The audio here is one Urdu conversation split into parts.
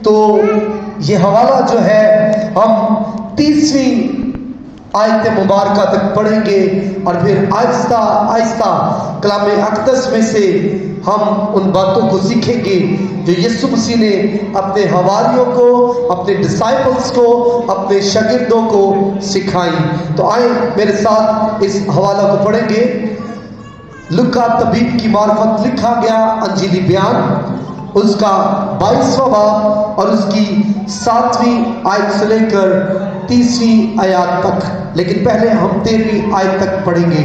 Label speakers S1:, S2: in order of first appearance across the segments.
S1: تو یہ حوالہ جو ہے ہم 30ویں آیت مبارکہ تک پڑھیں گے، اور پھر آہستہ آہستہ کلام اقدس میں سے ہم ان باتوں کو سیکھیں گے جو یسوع مسیح نے اپنے حواریوں کو، اپنے ڈسائپلز کو، اپنے شاگردوں کو سکھائی۔ تو آئیں میرے ساتھ اس حوالہ کو پڑھیں گے۔ لوکا طبیب کی معرفت لکھا گیا انجیلی بیان، اس کا 22واں باب اور اس کی 7ویں آیت سے لے کر 30ویں آیات تک، لیکن پہلے ہم 13ویں آیت تک پڑھیں گے۔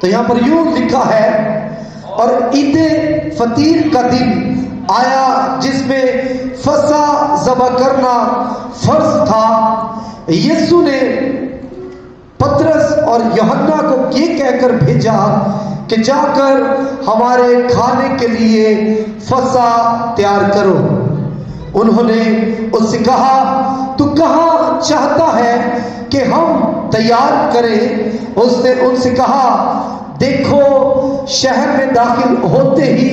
S1: تو یہاں پر یوں لکھا ہے، اور عید فطیر کا دن آیا جس میں فصح ذبح کرنا فرض تھا۔ یسوع نے پترس اور یوحنا کو یہ کہہ کر بھیجا کہ جا کر ہمارے کھانے کے لیے فصح تیار کرو۔ انہوں نے اس سے کہا، تو کہاں چاہتا ہے کہ ہم تیار کریں؟ اس نے ان سے کہا، دیکھو شہر میں داخل ہوتے ہی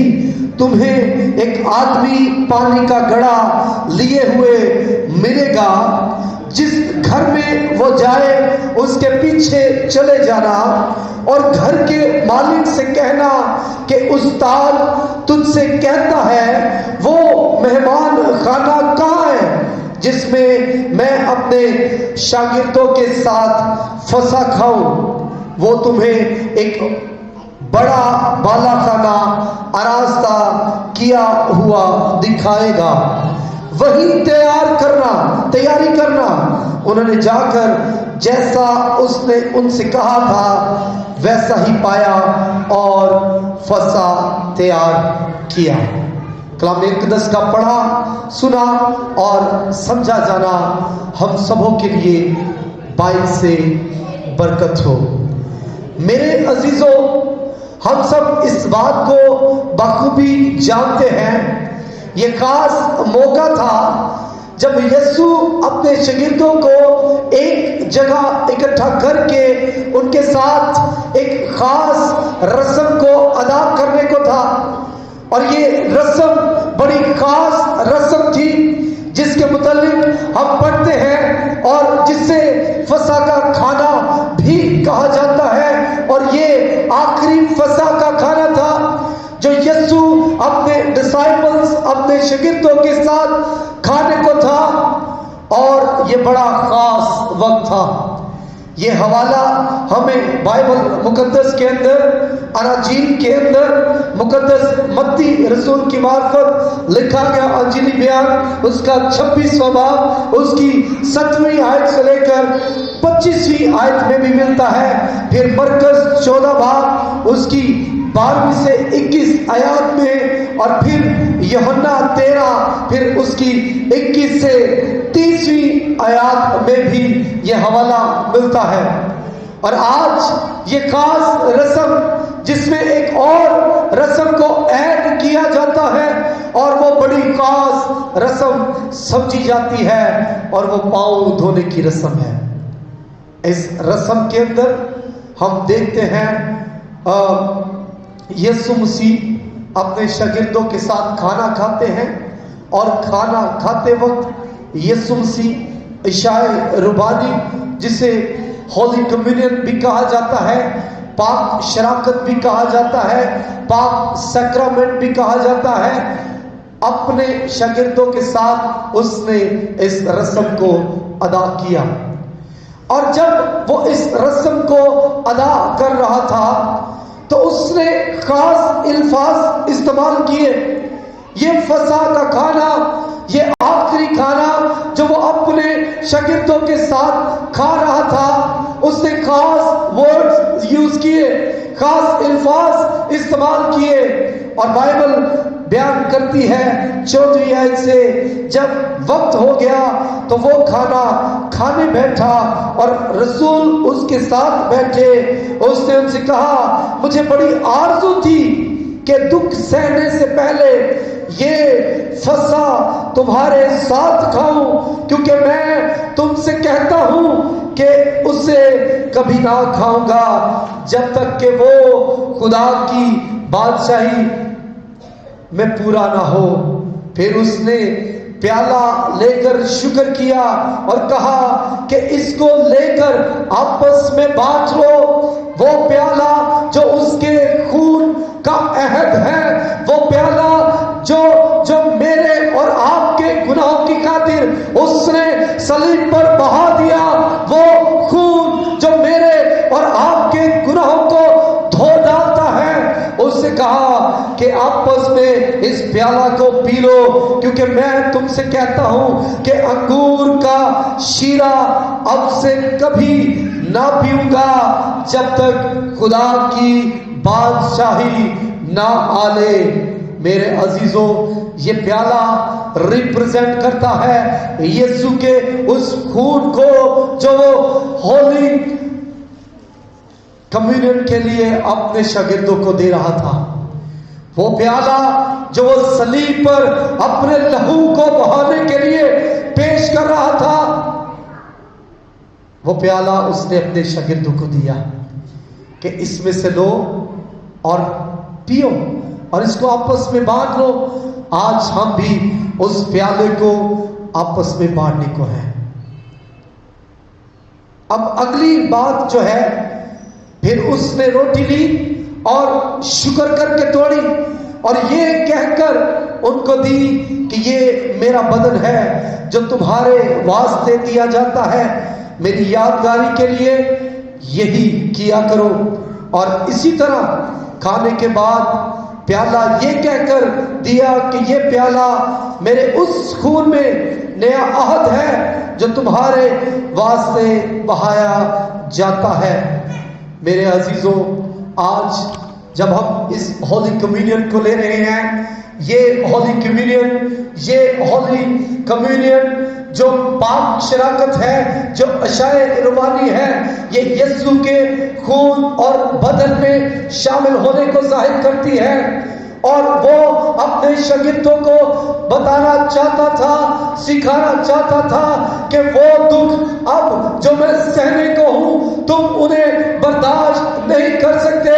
S1: تمہیں ایک آدمی پانی کا گڑھا لیے ہوئے ملے گا، جس گھر میں وہ جائے اس کے پیچھے چلے جانا، اور گھر کے مالک سے کہنا کہ استاد تجھ سے کہتا ہے وہ مہمان خانہ کہاں ہے جس میں میں اپنے شاگردوں کے ساتھ فصح کھاؤں۔ وہ تمہیں ایک بڑا بالا خانہ آراستہ کیا ہوا دکھائے گا، وہی تیاری کرنا۔ انہوں نے جا کر جیسا اس نے ان سے کہا تھا ویسا ہی پایا اور فصح تیار کیا۔ کلام اقدس کا پڑھا، سنا اور سمجھا جانا ہم سبوں کے لیے باعث سے برکت ہو۔ میرے عزیزوں، ہم سب اس بات کو بخوبی جانتے ہیں، یہ خاص موقع تھا جب یسوع اپنے شاگردوں کو ایک جگہ اکٹھا کر کے ان کے ساتھ ایک خاص رسم کو ادا کرنے کو تھا، اور یہ رسم بڑی خاص رسم تھی جس کے متعلق ہم پڑھتے ہیں اور جس سے فصح کا کھانا بھی کہا جاتا ہے، اور یہ آخری فصح کا کھانا تھا جو یسوع اپنے ڈسائپلز، اپنے شاگردوں کے ساتھ کھانے کو تھا، اور یہ بڑا خاص وقت تھا۔ یہ حوالہ ہمیں بائبل مقدس کے اندر، اناجیل کے اندر، مقدس متی رسول کی معرفت لکھا گیا انجیلی بیان، اس کا 26واں باب، اس کی 7ویں آیت سے لے کر 25ویں آیت میں بھی ملتا ہے۔ پھر مرکز 14 باب، اس کی 12 سے 21 آیات میں، اور پھر یوحنا 13، پھر اس کی 21 سے 30ویں آیات میں بھی یہ حوالہ ملتا ہے۔ اور آج یہ خاص رسم جس میں ایک اور رسم کو ایڈ کیا جاتا ہے، اور وہ بڑی خاص رسم سمجھی جاتی ہے، اور وہ پاؤں دھونے کی رسم ہے۔ اس رسم کے اندر ہم دیکھتے ہیں یسوع مسیح اپنے شاگردوں کے ساتھ کھانا کھاتے ہیں، اور کھانا کھاتے وقت یسوع مسیح عشاء ربانی، جسے ہولی کمیونین بھی کہا جاتا ہے، پاک شراکت بھی کہا جاتا ہے، پاک سیکرامنٹ بھی کہا جاتا ہے، اپنے شاگردوں کے ساتھ اس نے اس رسم کو ادا کیا۔ اور جب وہ اس رسم کو ادا کر رہا تھا تو اس نے خاص الفاظ استعمال کیے۔ یہ فصح کا کھانا، یہ آخری کھانا جو وہ اپنے شاگردوں کے ساتھ کھا رہا تھا، اس نے خاص ورڈز یوز کیے، خاص الفاظ استعمال کیے، اور بائبل بیان کرتی ہے 14ویں آیت سے، جب وقت ہو گیا تو وہ کھانا کھانے بیٹھا اور رسول اس کے ساتھ بیٹھے۔ اس نے ان سے کہا، مجھے بڑی آرزو تھی کہ دکھ سہنے سے پہلے یہ فصح تمہارے ساتھ کھاؤں، کیونکہ میں تم سے کہتا ہوں کہ اسے کبھی نہ کھاؤں گا جب تک کہ وہ خدا کی بادشاہی میں پورا نہ ہو۔ پھر اس نے پیالہ لے کر شکر کیا اور کہا کہ اس کو لے کر آپس میں بانٹ لو. وہ پیالہ جو اس کے خون کا عہد ہے، وہ پیالہ جو میرے اور آپ کے گناہوں کی خاطر اس نے صلیب پر بہا دیا، وہ خون جو میرے اور آپ کے گناہوں کو دھو ڈالتا ہے. اس سے کہا کہ آپس میں اس پیالہ کو پی لو، کیونکہ میں تم سے کہتا ہوں کہ انگور کا شیرہ اب سے کبھی نہ پیوں گا جب تک خدا کی بادشاہی نہ آلے. میرے عزیزوں، یہ پیالہ ریپرزینٹ کرتا ہے یسوع کے اس خون کو جو ہولی کمیونین کے لیے اپنے شاگردوں کو دے رہا تھا. وہ پیالہ جو وہ صلیب پر اپنے لہو کو بہانے کے لیے پیش کر رہا تھا، وہ پیالہ اس نے اپنے شاگردوں کو دیا کہ اس میں سے لو اور پیو اور اس کو آپس میں بانٹ لو. آج ہم بھی اس پیالے کو آپس میں بانٹنے کو ہے. اب اگلی بات جو ہے، پھر اس نے روٹی لی اور شکر کر کے توڑی اور یہ کہہ کر ان کو دی کہ یہ میرا بدن ہے جو تمہارے واسطے دیا جاتا ہے، میری یادگاری کے لیے یہی کیا کرو. اور اسی طرح کھانے کے بعد پیالہ یہ کہہ کر دیا کہ یہ پیالہ میرے اس خون میں نیا عہد ہے جو تمہارے واسطے بہایا جاتا ہے. میرے عزیزوں، آج جب ہم اس ہولی کمیونین کو لے رہے ہیں، یہ ہولی کمیونین جو پاک شراکت ہے، جو عشائے روحانی ہے، یہ یسوع کے خون اور بدن میں شامل ہونے کو ظاہر کرتی ہے. اور وہ اپنے شاگردوں کو بتانا چاہتا تھا، سکھانا چاہتا تھا کہ وہ دکھ اب جو میں سہنے کو ہوں تم انہیں برداشت نہیں کر سکتے.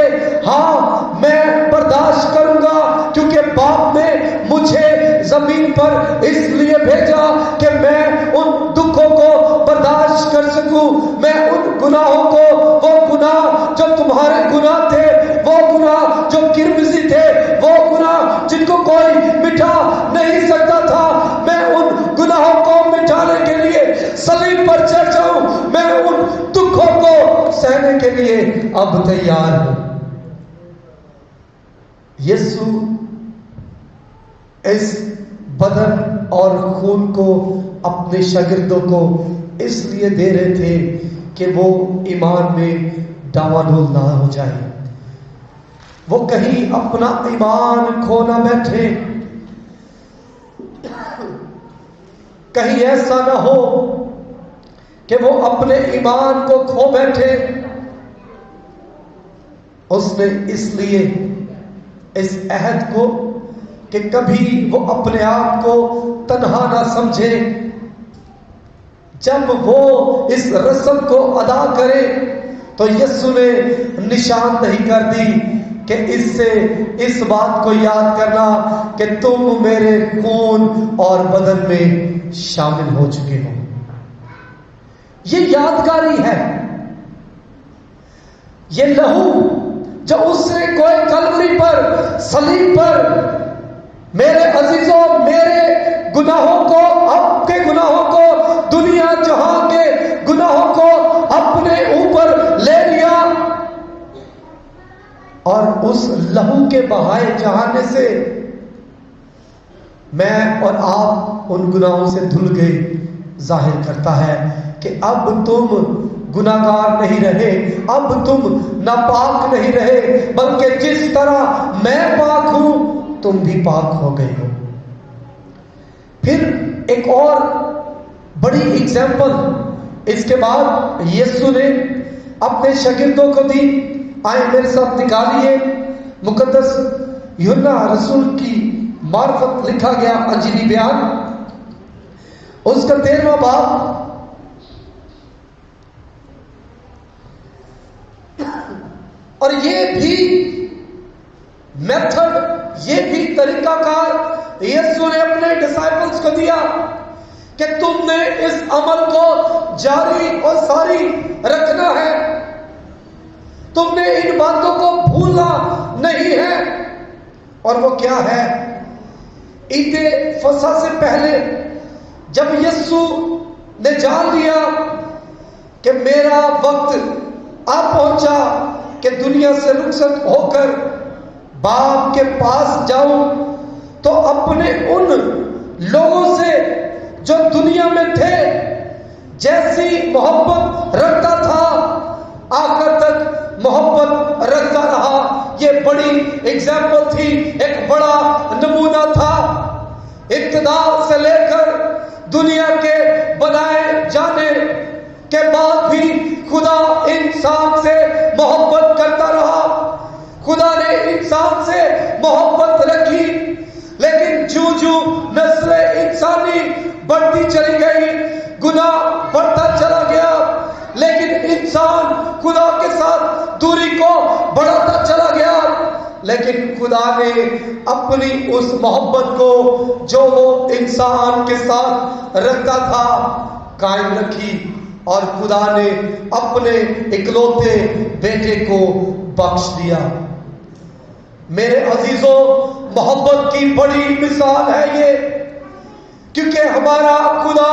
S1: ہاں، میں برداشت کروں گا کیونکہ باپ نے مجھے زمین پر اس لیے بھیجا کہ میں ان دکھوں کو برداشت کر سکوں. میں ان گناہوں کو، وہ گناہ جو تمہارے گناہ تھے، وہ گناہ جو کرمزی تھے، وہ گناہ جن کو کوئی مٹا نہیں سکتا تھا، میں ان گناہوں کو مٹانے کے لیے صلیب پر چڑھ جاؤں. میں ان دکھوں کو سہنے کے لیے اب تیار ہوں. یسوع اس بدن اور خون کو اپنے شاگردوں کو اس لیے دے رہے تھے کہ وہ ایمان میں ڈاواڈول نہ ہو جائے، وہ کہیں اپنا ایمان کھو نہ بیٹھے، کہیں ایسا نہ ہو کہ وہ اپنے ایمان کو کھو بیٹھے. اس نے اس لیے اس عہد کو کہ کبھی وہ اپنے آپ کو تنہا نہ سمجھے، جب وہ اس رسم کو ادا کرے تو یسوع نے نشان نہیں کر دی کہ اس سے اس بات کو یاد کرنا کہ تم میرے خون اور بدن میں شامل ہو چکے ہو. یہ یادگاری ہے، یہ لہو جو اس نے کوئی کلوری پر، صلیب پر میرے عزیزوں، میرے گناہوں کو، آپ کے گناہوں کو، دنیا جہاں کے گناہوں کو اپنے اوپر لے لیا اور اس لہو کے بہائے جانے سے میں اور آپ ان گناہوں سے دھل گئے. ظاہر کرتا ہے کہ اب تم گناہگار نہیں رہے، اب تم ناپاک نہیں رہے، بلکہ جس طرح میں پاک ہوں تم بھی پاک ہو گئے ہو. پھر ایک اور بڑی ایگزامپل اس کے بعد یسوع نے اپنے شاگردوں کو دی. آئے میرے ساتھ نکالیے مقدس یوحنا رسول کی معرفت لکھا گیا انجیلی بیان، اس کا 13واں باب اور یہ بھی میتھڈ یہ بھی طریقہ کار یسوع نے اپنے ڈسائپلز کو دیا کہ تم نے اس عمل کو جاری اور ساری رکھنا ہے، تم نے ان باتوں کو بھولنا نہیں ہے۔ اور وہ کیا ہے؟ عید فصح سے پہلے جب یسوع نے جان لیا کہ میرا وقت آ پہنچا کہ دنیا سے رخصت ہو کر باپ کے پاس جاؤں، تو اپنے ان لوگوں سے جو دنیا میں تھے جیسی محبت رکھتا تھا آخر تک محبت رکھتا رہا۔ یہ بڑی ایگزامپل تھی، ایک بڑا نمونہ تھا۔ ابتدا سے لے کر دنیا کے بنائے جانے کے بعد بھی خدا انسان سے محبت کرتا رہا، خدا نے انسان سے محبت رکھی، لیکن جو نسل انسانی بڑھتی چلی گئی، گناہ بڑھتا چلا گیا، لیکن انسان خدا کے ساتھ دوری کو بڑھاتا چلا گیا۔ لیکن خدا نے اپنی اس محبت کو جو وہ انسان کے ساتھ رکھتا تھا قائم رکھی، اور خدا نے اپنے اکلوتے بیٹے کو بخش دیا۔ میرے عزیزوں، محبت کی بڑی مثال ہے یہ، کیونکہ ہمارا خدا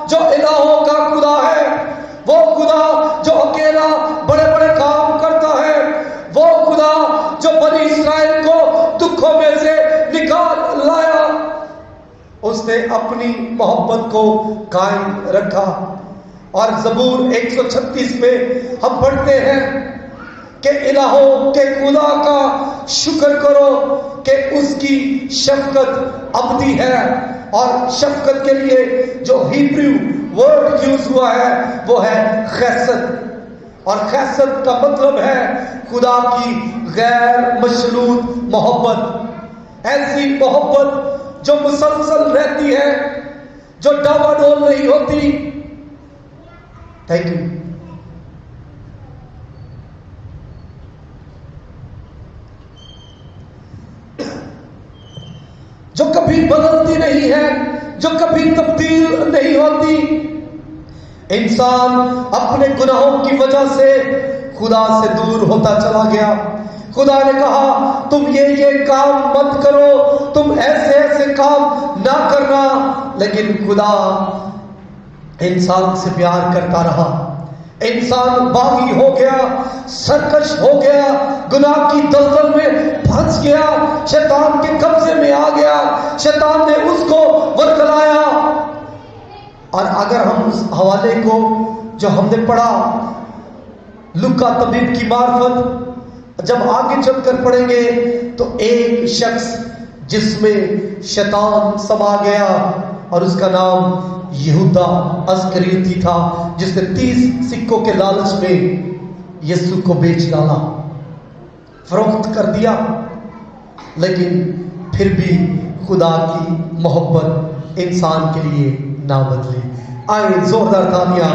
S1: جو الہوں کا خدا ہے، وہ خدا جو اکیلا بڑے بڑے کام کرتا ہے، وہ خدا جو بنی اسرائیل کو دکھوں میں سے نکال لایا، اس نے اپنی محبت کو قائم رکھا۔ اور زبور 136 میں ہم پڑھتے ہیں کہ الہوں کے خدا کا شکر کرو کہ اس کی شفقت ابدی ہے۔ اور شفقت کے لیے جو ہیبریو ورڈ یوز ہوا ہے وہ ہے خیست، اور خیست کا مطلب ہے خدا کی غیر مشروط محبت، ایسی محبت جو مسلسل رہتی ہے، جو ڈاوا ڈول نہیں ہوتی۔ Thank you. جو کبھی بدلتی نہیں ہے، جو کبھی تبدیل نہیں ہوتی۔ انسان اپنے گناہوں کی وجہ سے خدا سے دور ہوتا چلا گیا۔ خدا نے کہا تم یہ کام مت کرو، تم ایسے کام نہ کرنا، لیکن خدا انسان سے پیار کرتا رہا۔ انسان باغی ہو گیا، سرکش ہو گیا، گناہ کی دلدل میں پھنس گیا، شیطان کے قبضے میں آ گیا، شیطان نے اس کو ورگلایا۔ اور اگر ہم اس حوالے کو جو ہم نے پڑھا لوکا طبیب کی معرفت جب آگے چل کر پڑھیں گے تو ایک شخص جس میں شیطان سما گیا اور اس کا نام یہودا اسکریوتی تھا، جس نے 30 سکوں کے لالچ میں یسوع کو بیچ ڈالا، فروخت کر دیا، لیکن پھر بھی خدا کی محبت انسان کے لیے نہ بدلی۔ آئے زوردار تالیاں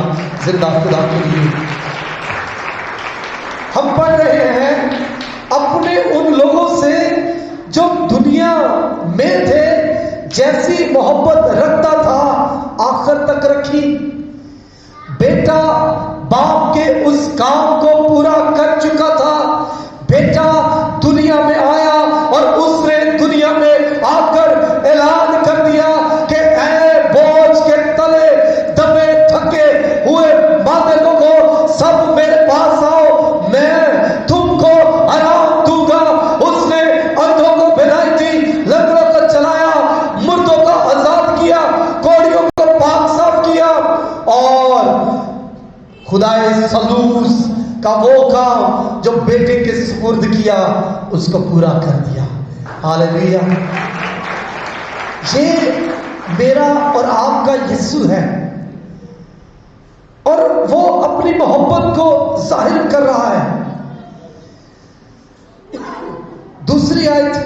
S1: زندہ خدا کے لیے۔ ہم پڑھ رہے ہیں اپنے ان لوگوں سے جو دنیا میں تھے جیسی محبت رکھتا تھا آخر تک رکھی۔ بیٹا باپ کے اس کام کو پورا کر چکا تھا، بیٹا دنیا میں آیا اور اس نے دنیا میں آ کر اعلان کر دیا کہ اے بوجھ کے تلے دبے تھکے ہوئے ماندے لوگوں سب میرے پاس آؤ، میں تم کو آرام دوں گا۔ اس نے اندھوں کو بھلائی دی، لنگڑوں کو چلایا، مردوں کو آزاد کیا، کوڑیوں کو پاک صاف کیا، اور خدائے سلوس کا وہ کام جو بیٹے کے سپرد کیا اس کو پورا کر دیا۔ ہاللیلویا۔ یہ میرا اور آپ کا یسوع ہے، اور وہ اپنی محبت کو ظاہر کر رہا ہے۔ دوسری آیت،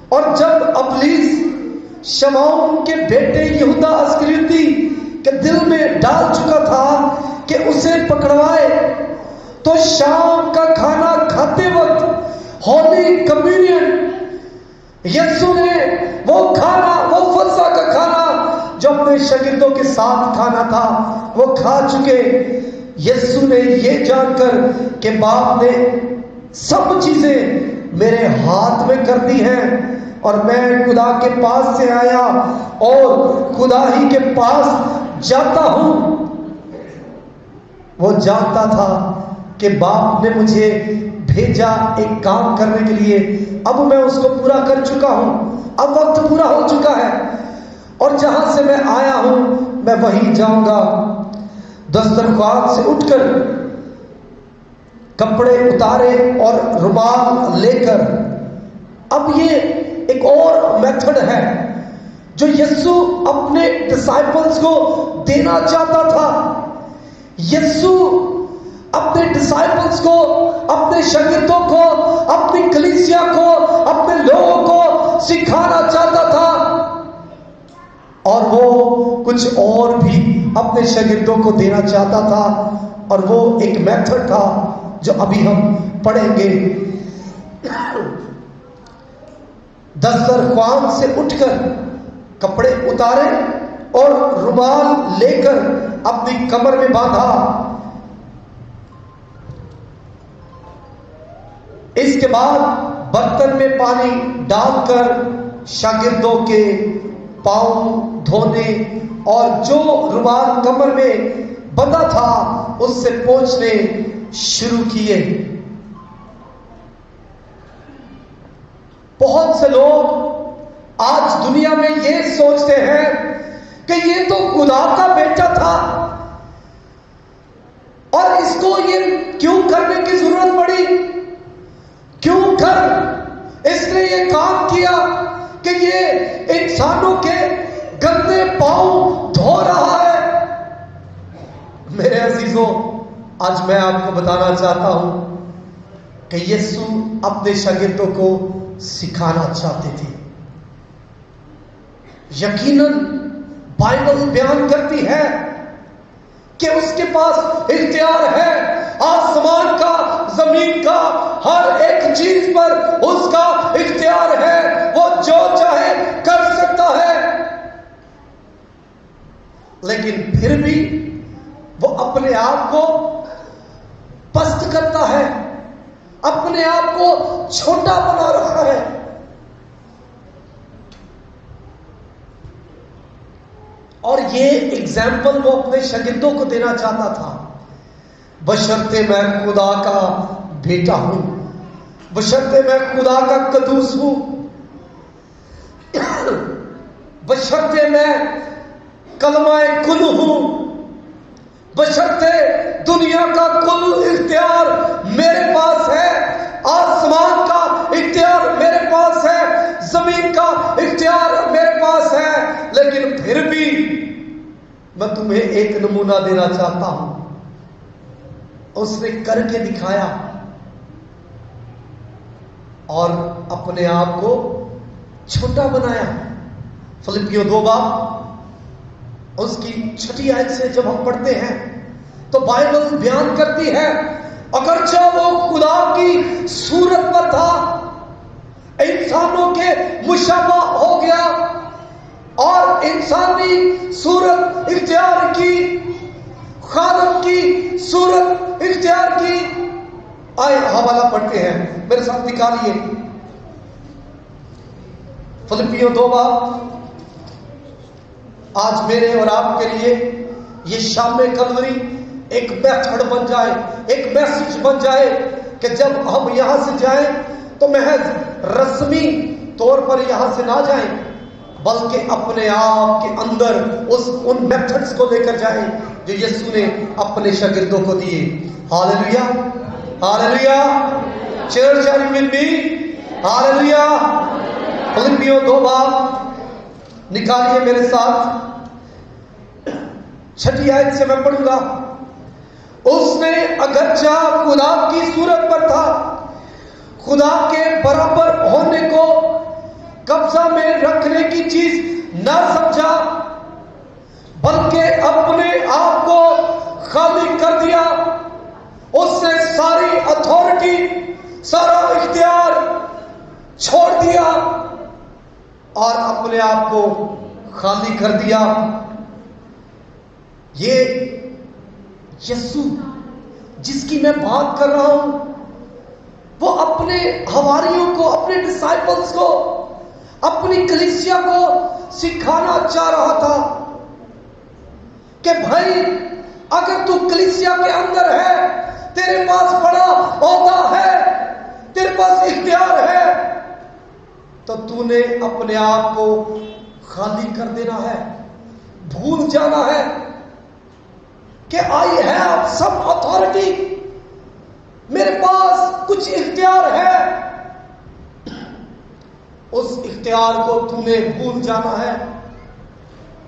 S1: اور جب ابلیس شمعون کے بیٹے یہودا اسکریوتی کے دل میں ڈال چکا تھا کہ اسے پکڑوائے، تو شام کا کھانا کھاتے وقت ہولی کمیونین یسوع نے وہ کھانا، وہ فسح کا کھانا جو اپنے شاگردوں کے ساتھ کھانا تھا، وہ کھا چکے۔ یسوع نے یہ جان کر کہ باپ نے سب چیزیں میرے ہاتھ میں کر دی ہیں اور میں خدا کے پاس سے آیا اور خدا ہی کے پاس جاتا ہوں، وہ جانتا تھا کہ باپ نے مجھے بھیجا ایک کام کرنے کے لیے، اب میں اس کو پورا کر چکا ہوں، اب وقت پورا ہو چکا ہے اور جہاں سے میں آیا ہوں میں وہیں جاؤں گا۔ دسترخوان سے اٹھ کر کپڑے اتارے اور رومال لے کر، اب یہ ایک اور میتھڈ ہے جو یسوع اپنے ڈسائپلز کو دینا چاہتا تھا۔ یسوع اپنے ڈسائپلز کو، اپنے شاگردوں کو، اپنی کلیسیا کو، اپنے لوگوں کو سکھانا چاہتا تھا، اور وہ کچھ اور بھی اپنے شاگردوں کو دینا چاہتا تھا، اور وہ ایک میتھڈ تھا جو ابھی ہم پڑھیں گے۔ دسترخوان سے اٹھ کر کپڑے اتارے اور رومال لے کر اپنی کمر میں باندھا، اس کے بعد برتن میں پانی ڈال کر شاگردوں کے پاؤں دھونے اور جو رومال کمر میں بندھا تھا اس سے پوچھنے شروع کیے۔ بہت سے لوگ آج دنیا میں یہ سوچتے ہیں کہ یہ تو خدا کا بیٹا تھا اور اس کو یہ کیوں کرنے کی ضرورت پڑی، کیوں کر اس نے یہ کام کیا کہ یہ انسانوں کے گندے پاؤں دھو رہا ہے۔ میرے عزیزوں، آج میں آپ کو بتانا چاہتا ہوں کہ یسوع اپنے شاگردوں کو سکھانا چاہتے تھے۔ یقیناً بائبل بیان کرتی ہے کہ اس کے پاس اختیار ہے آسمان کا، زمین کا، ہر ایک چیز پر اس کا اختیار ہے، وہ جو چاہے کر سکتا ہے، لیکن پھر بھی وہ اپنے آپ کو پست کرتا ہے، اپنے آپ کو چھوٹا بنا رہا ہے۔ اور یہ اگزامپل وہ اپنے شاگردوں کو دینا چاہتا تھا، بشرطے میں خدا کا بیٹا ہوں، بشرطے میں خدا کا قدوس ہوں، بشرطے میں کلمہ کل ہوں، بشرطے دنیا کا کل اختیار میرے پاس ہے، آسمان کا اختیار میرے پاس ہے، زمین کا اختیار میرے پاس ہے، لیکن پھر بھی میں تمہیں ایک نمونہ دینا چاہتا ہوں۔ اس نے کر کے دکھایا اور اپنے آپ کو چھوٹا بنایا۔ فلپیو 2 باب اس کی 6 آیت سے جب ہم پڑھتے ہیں تو بائبل بیان کرتی ہے اگرچہ وہ خدا کی صورت پر تھا، انسانوں کے مشابہ ہو گیا اور انسانی صورت اختیار کی، خادم کی صورت اختیار کی۔ آئے حوالہ پڑھتے ہیں، میرے ساتھ نکالیے فلپیو 2 باب۔ آج میرے اور آپ کے لیے یہ شام کلوری ایک میتھڈ بن جائے، ایک میسج بن جائے کہ جب ہم یہاں سے جائیں تو محض رسمی طور پر یہاں سے نہ جائیں، بلکہ اپنے آپ کے اندر ان میتھڈز کو لے کر جائیں جو یسوع نے اپنے شاگردوں کو دیے۔ Hallelujah, hallelujah, church are you with me? Hallelujah. فلپیو 2 باب نکالیے میرے ساتھ، 6 آیت سے میں پڑھوں گا۔ اس نے اگرچہ خدا کی صورت پر تھا، خدا کے برابر ہونے کو قبضہ میں رکھنے کی چیز نہ سمجھا، بلکہ اپنے آپ کو خالی کر دیا۔ اس نے ساری اتھارٹی، سارا اختیار چھوڑ دیا اور اپنے آپ کو خالی کر دیا. یہ یسوع جس کی میں بات کر رہا ہوں وہ اپنے حواریوں کو، اپنے ڈسائپلز کو، اپنی کلیسیا کو سکھانا چاہ رہا تھا کہ بھائی اگر تو کلیسیا کے اندر ہے، تیرے پاس بڑا عہدہ ہے، تیرے پاس اختیار ہے، تو تو نے اپنے آپ کو خالی کر دینا ہے، بھول جانا ہے کہ آئی ہیو سم اتھارٹی، میرے پاس کچھ اختیار ہے. اس اختیار کو تو نے بھول جانا ہے.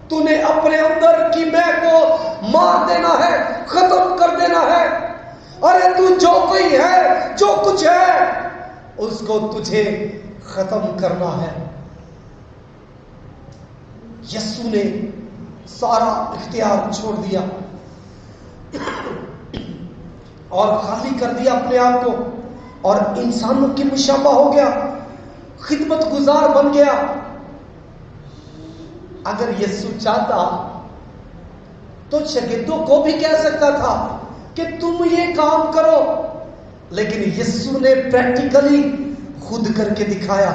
S1: تو نے اپنے اندر کی میں کو مار دینا ہے، ختم کر دینا ہے. ارے تو جو کوئی ہے، جو کچھ ہے، اس کو تجھے ختم کرنا ہے. یسوع نے سارا اختیار چھوڑ دیا اور خالی کر دیا اپنے آپ کو، اور انسانوں کی مشابہ ہو گیا، خدمت گزار بن گیا. اگر یسوع چاہتا تو شاگردوں کو بھی کہہ سکتا تھا کہ تم یہ کام کرو، لیکن یسوع نے پریکٹیکلی خود کر کے دکھایا.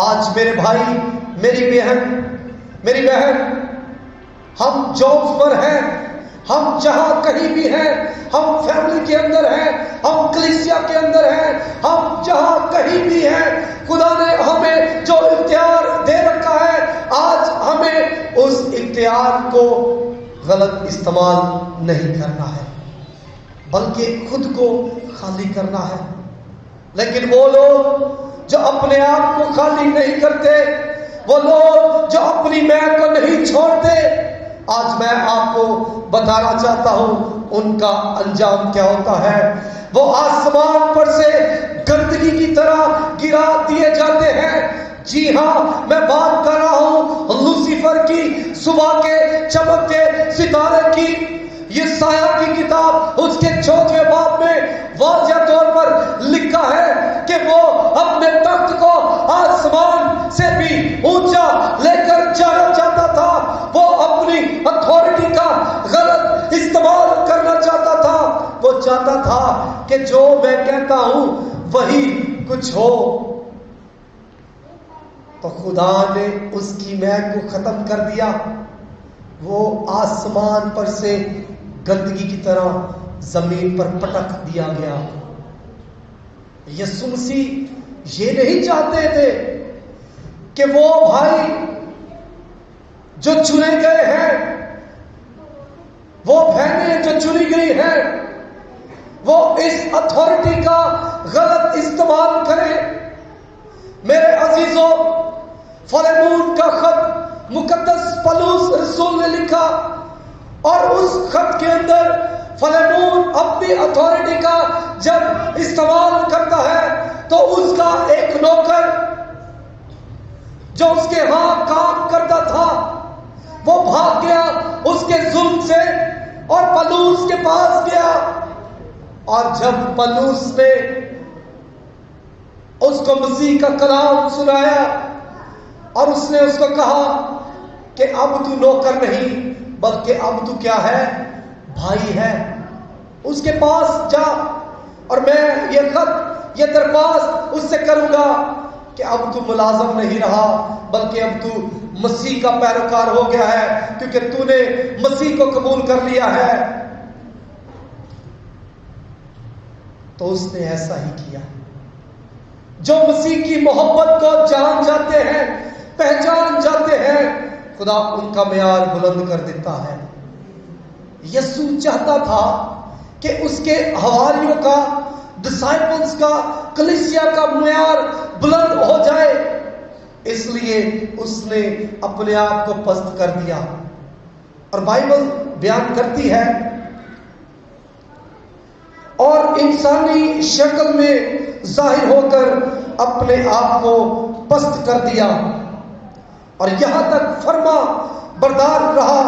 S1: آج میرے بھائی، میری بہن، ہم جابس پر ہیں، ہم جہاں کہیں بھی ہیں، ہم فیملی کے اندر ہیں، ہم کلیسیا کے اندر ہیں، ہم جہاں کہیں بھی ہیں، خدا نے ہمیں جو اختیار دے رکھا ہے، آج ہمیں اس اختیار کو غلط استعمال نہیں کرنا ہے، بلکہ خود کو خالی کرنا ہے. لیکن وہ لوگ جو اپنے آپ کو خالی نہیں کرتے، وہ لوگ جو اپنی میں کو نہیں چھوڑتے، آج میں آپ کو بتانا چاہتا ہوں ان کا انجام کیا ہوتا ہے. وہ آسمان پر سے گندگی کی طرح گرا دیے جاتے ہیں. جی ہاں، میں بات کر رہا ہوں لوسیفر کی، صبح کے چمکتے ستارے کی. یہ سایہ کی کتاب اس کے 4ویں باب میں واضح طور پر لکھا ہے کہ وہ اپنے تخت کو آسمان سے بھی اونچا لے کر جانا چاہتا تھا. وہ اپنی اتھارٹی کا غلط استعمال کرنا چاہتا تھا. وہ چاہتا تھا کہ جو میں کہتا ہوں وہی کچھ ہو. تو خدا نے اس کی مہک کو ختم کر دیا. وہ آسمان پر سے گندگی کی طرح زمین پر پٹک دیا گیا. یسوع مسیح یہ نہیں چاہتے تھے کہ وہ بھائی جو چنے گئے ہیں، وہ بہنیں جو چنی گئی ہیں، وہ اس اتھارٹی کا غلط استعمال کریں. میرے عزیزوں، فلیمون کا خط مقدس پولس رسول نے لکھا، اور اس خط کے اندر فلیمون اپنی اتھارٹی کا جب استعمال کرتا ہے تو اس کا ایک نوکر جو اس کے ہاں کام کرتا تھا وہ بھاگ گیا اس کے ظلم سے اور پولس کے پاس گیا. اور جب پولس نے اس کو مسیح کا کلام سنایا اور اس نے اس کو کہا کہ اب تو نوکر نہیں بلکہ اب تو کیا ہے، بھائی ہے، اس کے پاس جا اور میں یہ خط، یہ درخواست اس سے کروں گا کہ اب تو ملازم نہیں رہا بلکہ اب تو مسیح کا پیروکار ہو گیا ہے، کیونکہ تو نے مسیح کو قبول کر لیا ہے. تو اس نے ایسا ہی کیا. جو مسیح کی محبت کو جان جاتے ہیں، پہچان جاتے ہیں، خدا ان کا معیار بلند کر دیتا ہے. یسوع چاہتا تھا کہ اس کے حواریوں کا، ڈسائپلز کا، کلیسیا کا معیار بلند ہو جائے، اس لیے اس نے اپنے آپ کو پست کر دیا. اور بائبل بیان کرتی ہے، اور انسانی شکل میں ظاہر ہو کر اپنے آپ کو پست کر دیا، اور یہاں تک فرما بردار رہا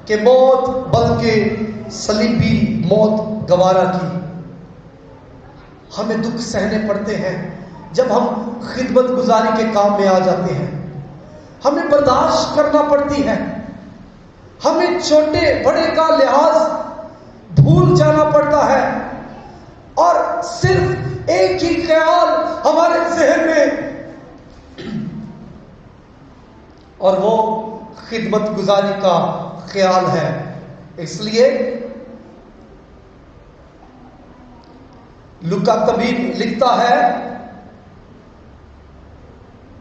S1: کہ موت بلکہ صلیبی موت گوارا کی. ہمیں دکھ سہنے پڑتے ہیں، جب ہم خدمت گزاری کے کام میں آ جاتے ہیں ہمیں برداشت کرنا پڑتی ہے، ہمیں چھوٹے بڑے کا لحاظ بھول جانا پڑتا ہے، اور صرف ایک ہی خیال ہمارے ذہن میں، اور وہ خدمت گزاری کا خیال ہے۔ اس لیے لوکا طبیب لکھتا ہے،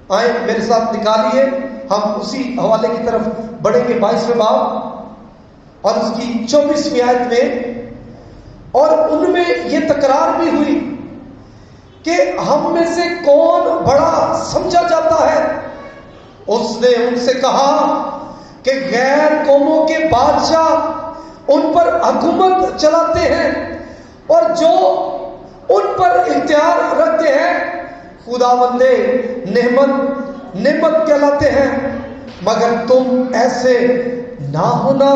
S1: آئے میرے ساتھ نکالیے، ہم اسی حوالے کی طرف بڑھیں گے، 22ویں باب اور اس کی 24ویں آیت میں، اور ان میں یہ تکرار بھی ہوئی کہ ہم میں سے کون بڑا سمجھا جاتا ہے؟ اس نے ان سے کہا کہ غیر قوموں کے بادشاہ ان پر حکومت چلاتے ہیں اور جو ان پر اختیار رکھتے ہیں خداوند نعمت کہلاتے ہیں، مگر تم ایسے نہ ہونا،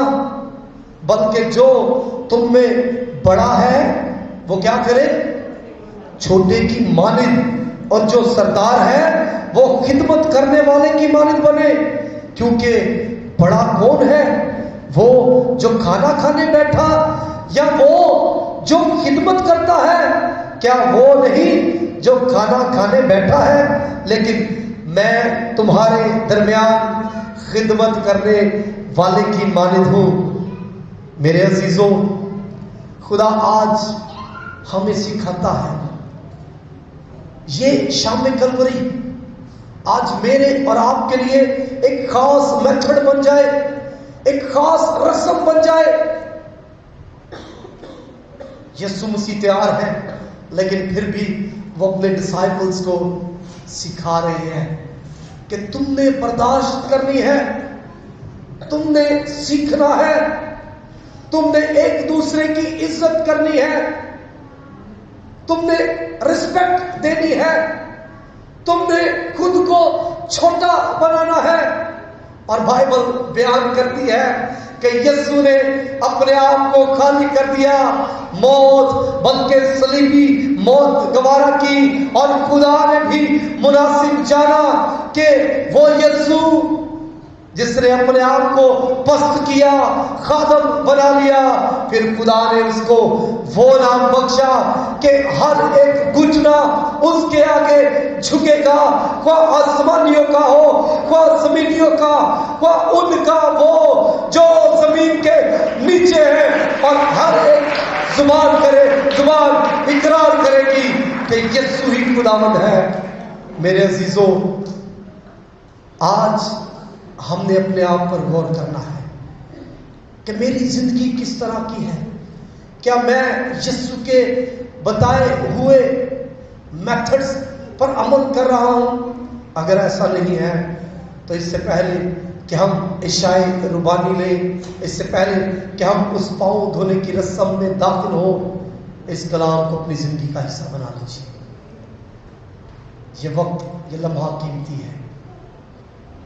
S1: بلکہ جو تم میں بڑا ہے وہ کیا کرے؟ چھوٹے کی مانند، اور جو سردار ہے وہ خدمت کرنے والے کی مانند بنے، کیونکہ بڑا کون ہے؟ وہ جو کھانا کھانے بیٹھا یا وہ جو خدمت کرتا ہے؟ کیا وہ نہیں جو کھانا کھانے بیٹھا ہے؟ لیکن میں تمہارے درمیان خدمت کرنے والے کی مانند ہوں۔ میرے عزیزوں، خدا آج ہمیں سکھاتا ہے، یہ شام کلوری آج میرے اور آپ کے لیے ایک خاص میتھڈ بن جائے، ایک خاص رسم بن جائے۔ یسوع مسیح تیار ہے، لیکن پھر بھی وہ اپنے ڈسائپلز کو سکھا رہے ہیں کہ تم نے برداشت کرنی ہے، تم نے سیکھنا ہے، تم نے ایک دوسرے کی عزت کرنی ہے، تم نے رسپیکٹ دینی ہے، تم نے خود کو چھوٹا بنانا ہے۔ اور بائبل بیان کرتی ہے کہ یسوع نے اپنے آپ کو خالی کر دیا، موت بلکہ صلیبی موت گوارا کی، اور خدا نے بھی مناسب جانا کہ وہ یسوع جس نے اپنے آپ کو پست کیا، خادم بنا لیا، پھر خدا نے اس کو وہ نام بخشا کہ ہر ایک گھٹنا اس کے آگے جھکے گا، خواہ آسمانیوں کا ہو، خواہ زمینیوں کا، خواہ ان کا وہ جو زمین کے نیچے ہے، اور ہر ایک زبان اقرار کرے گی کہ یسوع ہی خداوند ہے۔ میرے عزیزوں، آج ہم نے اپنے آپ پر غور کرنا ہے کہ میری زندگی کس طرح کی ہے۔ کیا میں یسوع کے بتائے ہوئے میتھڈز پر عمل کر رہا ہوں؟ اگر ایسا نہیں ہے تو اس سے پہلے کہ ہم عشاء ربانی لیں، اس سے پہلے کہ ہم اس پاؤں دھونے کی رسم میں داخل ہو، اس کلام کو اپنی زندگی کا حصہ بنا لیجیے۔ یہ وقت، یہ لمحہ قیمتی ہے۔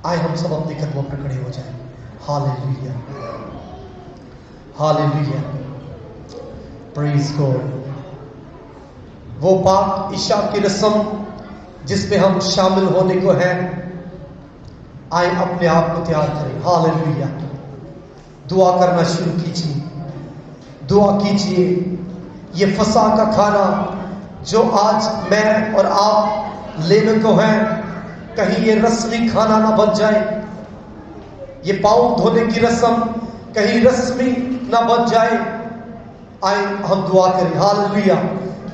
S1: آئے ہم سب اپنے قدموں پر کھڑے ہو جائیں۔ ہاللیلویا، ہاللیلویا، پریز گاڈ۔ وہ پاک عشاء کی رسم جس میں ہم شامل ہونے کو ہیں، آئے اپنے آپ کو تیار کریں۔ ہاللیلویا، دعا کرنا شروع کیجیے، دعا کیجیے۔ یہ فسح کا کھانا جو آج میں اور آپ لینے کو ہیں، کہیں یہ رسمی کھانا نہ بن جائے، یہ پاؤں دھونے کی رسم کہیں رسمی نہ بن جائے۔ آئے ہم دعا کریں۔ ہاللیلویا،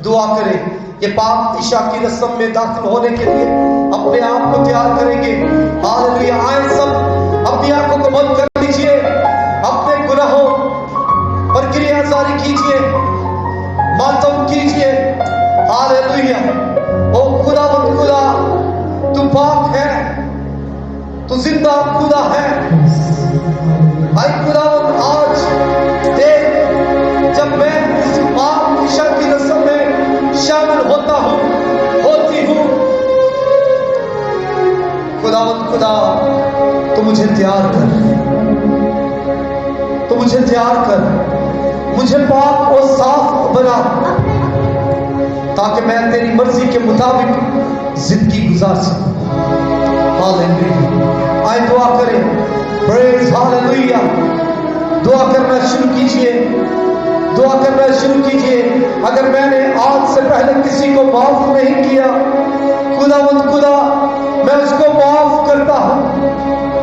S1: دعا کریں۔ یہ پاک عشاء کی رسم میں داخل ہونے کے لیے اپنے آپ کو تیار کریں گے۔ ہاللیلویا، آئے سب اپنی آنکھوں کو بند کر لیجئے، اپنے گناہوں پر گریہ زاری کیجئے، ماتم کیجئے۔ ہاللیلویا، او خداوند خدا، تو پاک ہے، تو زندہ خدا ہے۔ اے خداوند، آج دیکھ، جب میں اس پاک عشاء کی رسم میں شامل ہوتا ہوں، ہوتی ہوں، خداوند خدا، تو مجھے تیار کر، تو مجھے تیار کر، مجھے پاک اور صاف بنا، تاکہ میں تیری مرضی کے مطابق زندگی گزار سکوں. ہاللیلویا. آئے دعا کریں. پریز ہاللیلویا. دعا کرنا شروع کیجئے. دعا کرنا شروع کیجئے. اگر میں نے آج سے پہلے کسی کو معاف نہیں کیا، خداوند خدا